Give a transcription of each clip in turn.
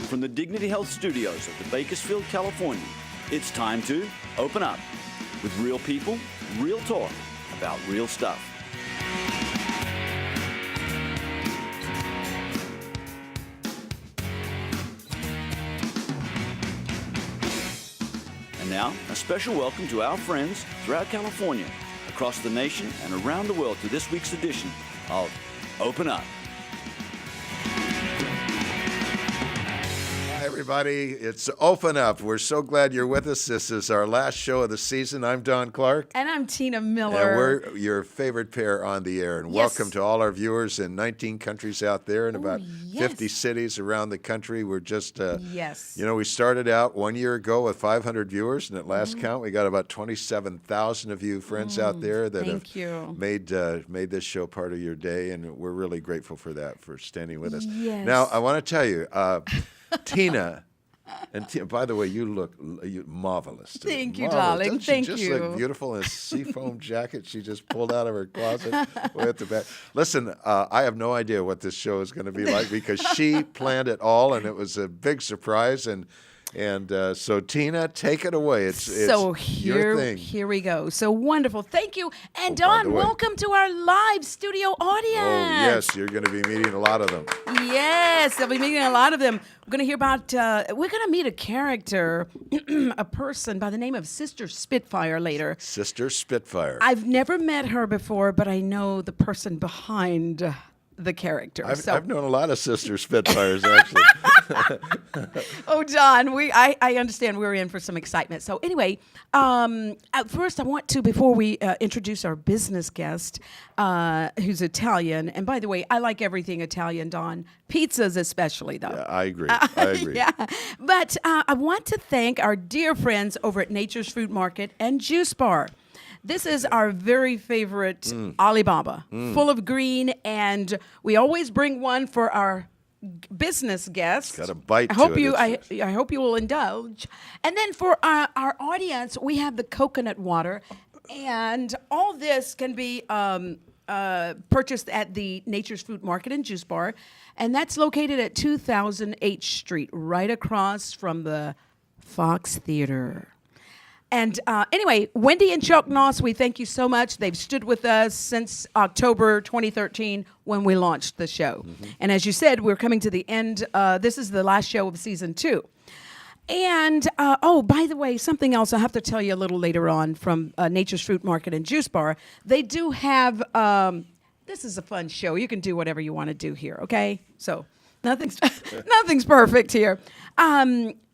from the Dignity Health Studios of the Bakersfield, California, it's time to open up with real people, real talk about real stuff. And now, a special welcome to our friends throughout California, across the nation, and around the world to this week's edition of Open Up. Hi, everybody. It's Open Up. We're so glad you're with us. This is our last show of the season. I'm Don Clark. And I'm Tina Miller. And we're your favorite pair on the air. And welcome to all our viewers in 19 countries out there and about 50 cities around the country. We're just, we started out 1 year ago with 500 viewers. And at last count, we got about 27,000 of you friends out there that have made this show part of your day. And we're really grateful for that, for standing with us. Yes. Now, I want to tell you, Tina, by the way, you look marvelous today. Thank you, Marvelous. darling. Doesn't Thank she just you. look beautiful in a seafoam jacket she just pulled out of her closet way at the back? Listen, I have no idea what this show is going to be like because she planned it all, and it was a big surprise. And so, Tina, take it away. It's your thing. Here we go. So wonderful. Thank you. And Don, welcome to our live studio audience. Oh, yes. You're going to be meeting a lot of them. Yes, I'll be meeting a lot of them. We're going to hear about, we're going to meet a character, a person by the name of Sister Spitfire later. Sister Spitfire. I've never met her before, but I know the person behind the character. I've known a lot of Sister Spitfires, actually. Oh, Don, I understand we're in for some excitement. So anyway, first I want to, before we introduce our business guest, who's Italian, and by the way, I like everything Italian, Don. Pizzas especially, though. Yeah, I agree. I agree. Yeah. But I want to thank our dear friends over at Nature's Fruit Market and Juice Bar. This is our very favorite Alibaba, full of green, and we always bring one for our business guests. Got a bite I hope to you. it. I hope you will indulge. And then for our audience, we have the coconut water, and all this can be purchased at the Nature's Fruit Market and Juice Bar, and that's located at 2000 H Street, right across from the Fox Theater. And anyway, Wendy and Chuck Noss, we thank you so much. They've stood with us since October 2013 when we launched the show. And as you said, we're coming to the end. This is the last show of season 2. And, by the way, something else I have to tell you a little later on from Nature's Fruit Market and Juice Bar. They do have, this is a fun show. You can do whatever you want to do here, okay? So nothing's perfect here.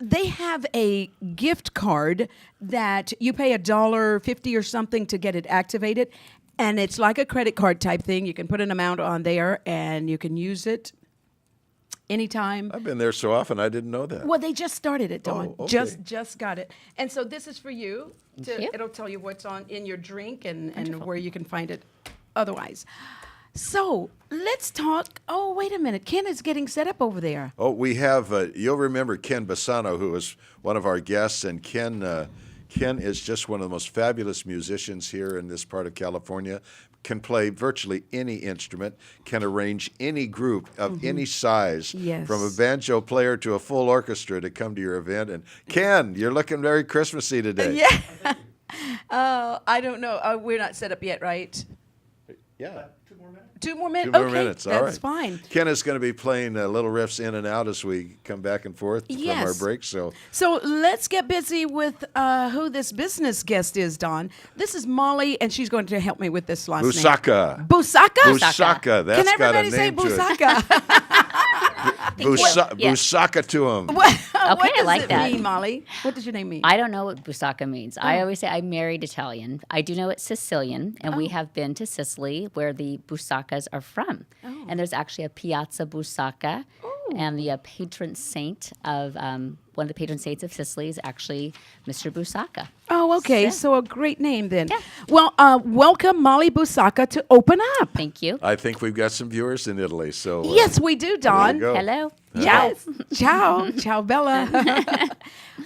They have a gift card that you pay $1.50 or something to get it activated, and it's like a credit card type thing. You can put an amount on there, and you can use it anytime. I've been there so often, I didn't know that. Well, they just started it, Dawn. Oh, okay. Just got it. And so this is for you. Thank you. It'll tell you what's in your drink and where you can find it otherwise. So let's talk. Oh, wait a minute. Ken is getting set up over there. Oh, we have, you'll remember Ken Bassano, who was one of our guests, and Ken is just one of the most fabulous musicians here in this part of California, can play virtually any instrument, can arrange any group of any size, from a banjo player to a full orchestra to come to your event. And Ken, you're looking very Christmassy today. Yeah. I don't know. We're not set up yet, right? Yeah. 2 more minutes? 2 more okay, minutes, all right. That's fine. Ken is going to be playing little riffs in and out as we come back and forth from our break. So let's get busy with who this business guest is, Don. This is Molly, and she's going to help me with this last Busaka. name. Busaka? Busaka. That's Can got a everybody say name to it. Busaka? Busaka to him. What I does like it that. mean, Molly? What does your name mean? I don't know what Busaka means. I always say I married Italian. I do know it's Sicilian, and we have been to Sicily, where the Busakas are from. And there's actually a Piazza Busaka, and the patron saint of one of the patron saints of Sicily is actually Mr. Busaka. Oh, okay. So a great name then. Yeah. Well, welcome Molly Busaka to Open Up. Thank you. I think we've got some viewers in Italy. So Yes, we do, Don. there you go. Hello. Yes. Ciao. Ciao, Bella.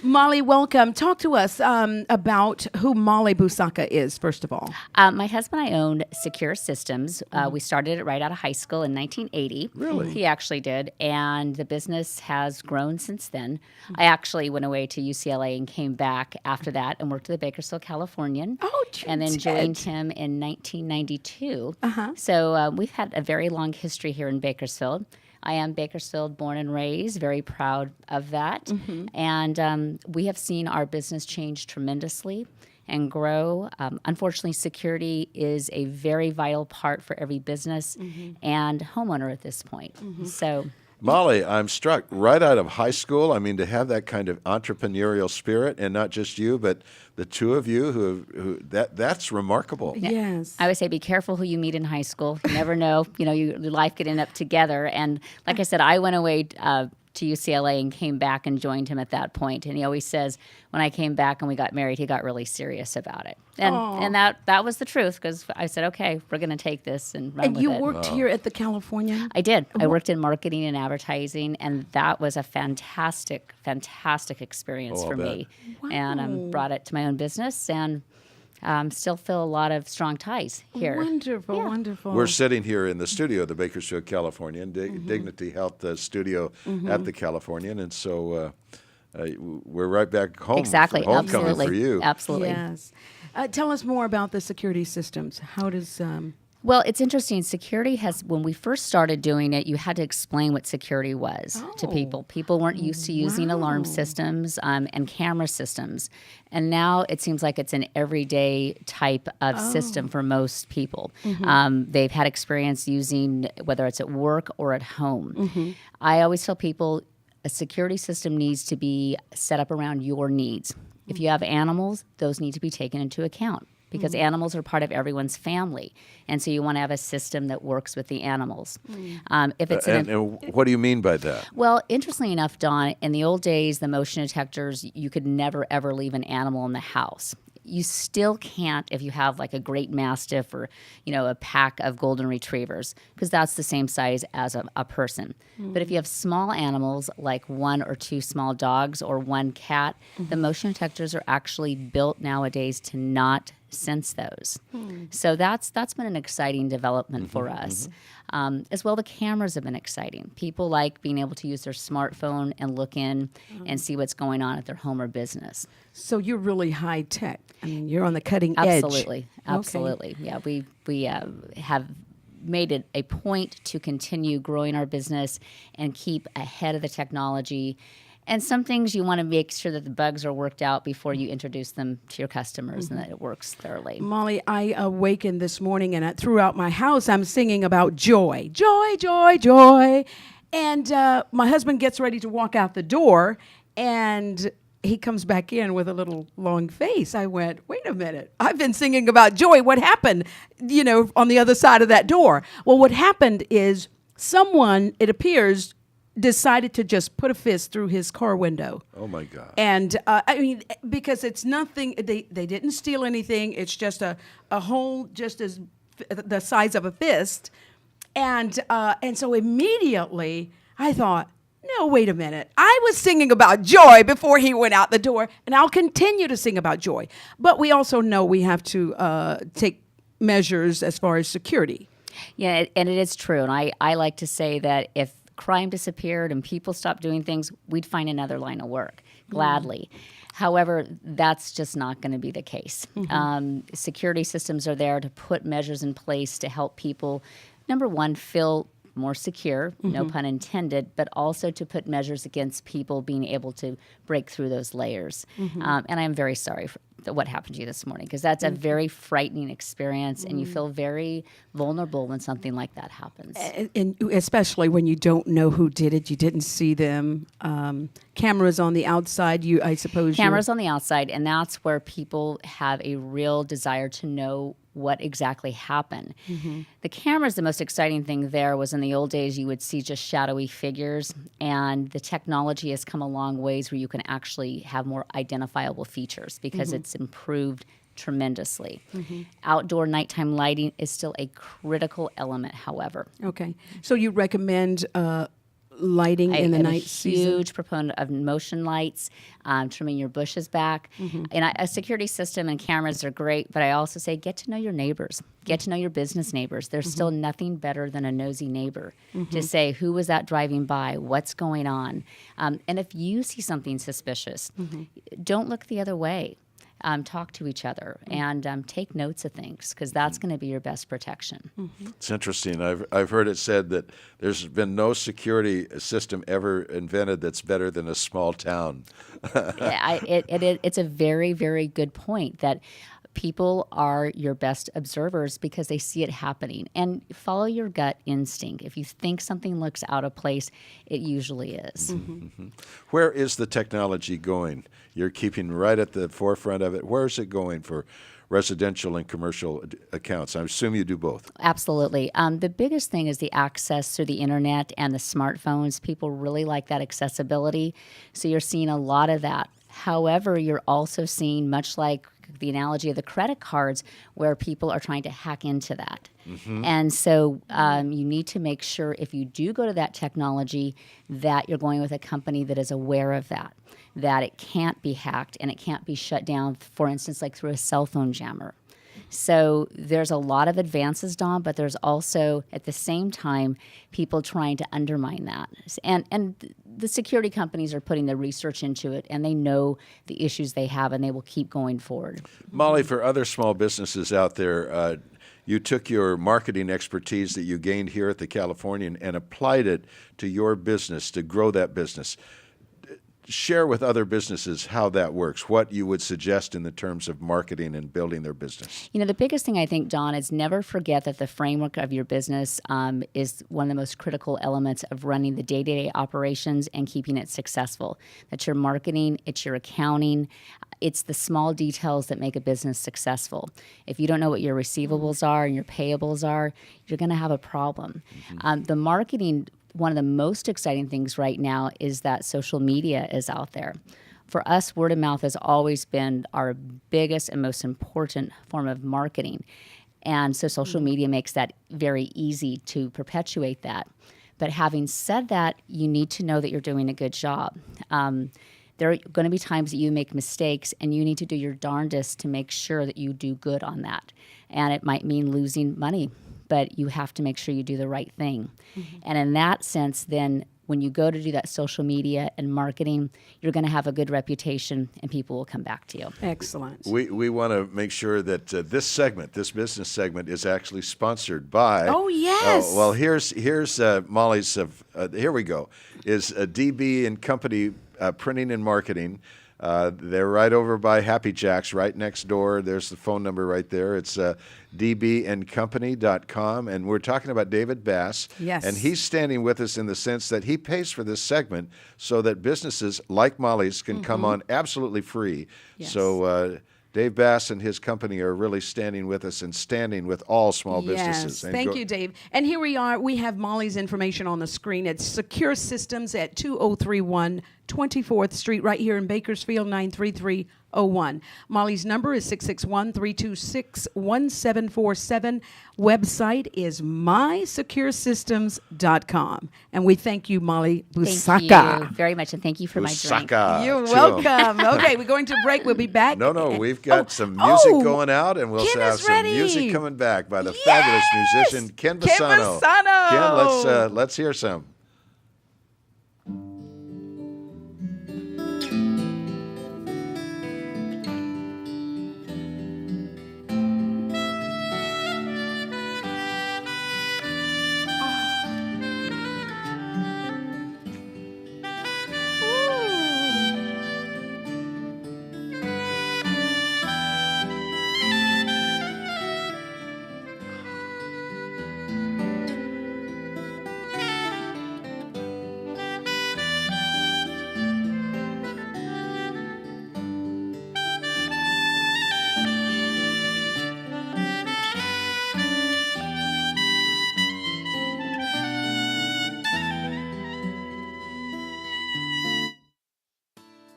Molly, welcome. Talk to us about who Molly Busaka is, first of all. My husband and I owned Secure Systems. We started it right out of high school in 1980. Really? He actually did. And the business has grown since then. I actually went away to UCLA and came back after that and worked at the Bakersfield Californian. Oh, and then joined him in 1992. So we've had a very long history here in Bakersfield. I am Bakersfield born and raised, very proud of that. And we have seen our business change tremendously and grow. Unfortunately, security is a very vital part for every business and homeowner at this point. So, Molly, I'm struck right out of high school. I mean, to have that kind of entrepreneurial spirit, and not just you, but the two of you who that's remarkable. Yes. I would say be careful who you meet in high school. You never know. Your life could end up together. And like I said, I went away to UCLA and came back and joined him at that point. And he always says, when I came back and we got married, he got really serious about it. And that was the truth, because I said, okay, we're going to take this and run with it. And you worked here at the Californian? I did. I worked in marketing and advertising, and that was a fantastic, fantastic experience for me. And brought it to my own business, and still feel a lot of strong ties here. Wonderful, wonderful. We're sitting here in the studio, the Bakersfield Californian, Dignity Health studio at the Californian, and so we're right back home. Exactly. Homecoming Absolutely. for you. Absolutely. Yes. Tell us more about the security systems. How does... Well, it's interesting. Security has, when we first started doing it, you had to explain what security was to people. People weren't used to using alarm systems and camera systems. And now it seems like it's an everyday type of system for most people. They've had experience using, whether it's at work or at home. I always tell people a security system needs to be set up around your needs. If you have animals, those need to be taken into account, because animals are part of everyone's family, and so you want to have a system that works with the animals. If it's And what do you mean by that? well, interestingly enough, Dawn, in the old days, the motion detectors, you could never ever leave an animal in the house. You still can't if you have like a great mastiff or a pack of golden retrievers, because that's the same size as a person. But if you have small animals like one or two small dogs or one cat, the motion detectors are actually built nowadays to not sense those. So that's been an exciting development for us. As well, the cameras have been exciting. People like being able to use their smartphone and look in and see what's going on at their home or business. So you're really high tech. I mean, you're on the cutting edge. Absolutely. Yeah, we have made it a point to continue growing our business and keep ahead of the technology. And some things you want to make sure that the bugs are worked out before you introduce them to your customers and that it works thoroughly. Molly, I awakened this morning and throughout my house, I'm singing about joy, joy, joy, joy. And my husband gets ready to walk out the door, and he comes back in with a little long face. I went, wait a minute. I've been singing about joy. What happened, on the other side of that door? Well, what happened is someone, it appears, decided to just put a fist through his car window. Oh, my God. And, because it's nothing, they didn't steal anything. It's just a hole just as the size of a fist. And so immediately I thought, no, wait a minute. I was singing about joy before he went out the door, and I'll continue to sing about joy. But we also know we have to take measures as far as security. Yeah, and it is true. And I like to say that if crime disappeared and people stopped doing things, we'd find another line of work, gladly. However, that's just not going to be the case. Security systems are there to put measures in place to help people, number one, feel more secure, no pun intended, but also to put measures against people being able to break through those layers. And I'm very sorry for what happened to you this morning, because that's a very frightening experience, and you feel very vulnerable when something like that happens. And especially when you don't know who did it, you didn't see them. Cameras on the outside, I suppose. Cameras on the outside, and that's where people have a real desire to know what exactly happened. The cameras, the most exciting thing there was in the old days, you would see just shadowy figures, and the technology has come a long ways where you can actually have more identifiable features because it's improved tremendously. Outdoor nighttime lighting is still a critical element, however. Okay. So you recommend lighting in the I'm night a season? huge proponent of motion lights, trimming your bushes back. And a security system and cameras are great, but I also say get to know your neighbors. Get to know your business neighbors. There's still nothing better than a nosy neighbor to say, who was that driving by? What's going on? And if you see something suspicious, don't look the other way. Talk to each other and take notes of things, because that's going to be your best protection. It's interesting. I've heard it said that there's been no security system ever invented that's better than a small town. It's a very, very good point that people are your best observers because they see it happening. And follow your gut instinct. If you think something looks out of place, it usually is. Where is the technology going? You're keeping right at the forefront of it. Where is it going for residential and commercial accounts? I assume you do both. Absolutely. The biggest thing is the access through the internet and the smartphones. People really like that accessibility. So you're seeing a lot of that. However, you're also seeing, much like the analogy of the credit cards, where people are trying to hack into that. And so you need to make sure, if you do go to that technology, that you're going with a company that is aware of that it can't be hacked and it can't be shut down, for instance, like through a cell phone jammer. So there's a lot of advances, Dawn, but there's also, at the same time, people trying to undermine that. And the security companies are putting the research into it, and they know the issues they have, and they will keep going forward. Molly, for other small businesses out there, you took your marketing expertise that you gained here at the Californian and applied it to your business to grow that business. Share with other businesses how that works, what you would suggest in the terms of marketing and building their business. You know, the biggest thing I think, Dawn, is never forget that the framework of your business is one of the most critical elements of running the day-to-day operations and keeping it successful. That's your marketing, it's your accounting, it's the small details that make a business successful. If you don't know what your receivables are and your payables are, you're going to have a problem. The marketing, one of the most exciting things right now is that social media is out there. For us, word of mouth has always been our biggest and most important form of marketing. And so social media makes that very easy to perpetuate that. But having said that, you need to know that you're doing a good job. There are going to be times that you make mistakes, and you need to do your darndest to make sure that you do good on that. And it might mean losing money, but you have to make sure you do the right thing. And in that sense, then, when you go to do that social media and marketing, you're going to have a good reputation, and people will come back to you. Excellent. We want to make sure that this business segment, is actually sponsored by. Oh, yes. Oh, well, here's Molly's. Here we go. Is DB and Company Printing and Marketing. They're right over by Happy Jacks, right next door. There's the phone number right there. It's dbandcompany.com. And we're talking about David Bass. Yes. And he's standing with us in the sense that he pays for this segment so that businesses like Molly's can come on absolutely free. Yes. So Dave Bass and his company are really standing with us and standing with all small businesses. Yes, thank you, Dave. And here we are. We have Molly's information on the screen. It's Secure Systems at 2031 24th Street, right here in Bakersfield, 93301. Molly's number is 661-326-1747. Website is mysecuresystems.com. And we thank you, Molly Busaka. Thank you very much, and thank you for my drink. You're welcome. Okay, we're going to break. We'll be back. No, we've got some music going out, and we'll Ken have is some ready. music coming back by the fabulous musician Ken Bassano. Ken, let's hear some.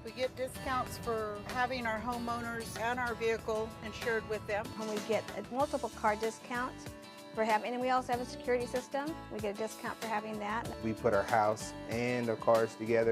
We get discounts for having our homeowners and our vehicle insured with them. And we get multiple car discounts for having, and we also have a security system. We get a discount for having that. We put our house and our cars together.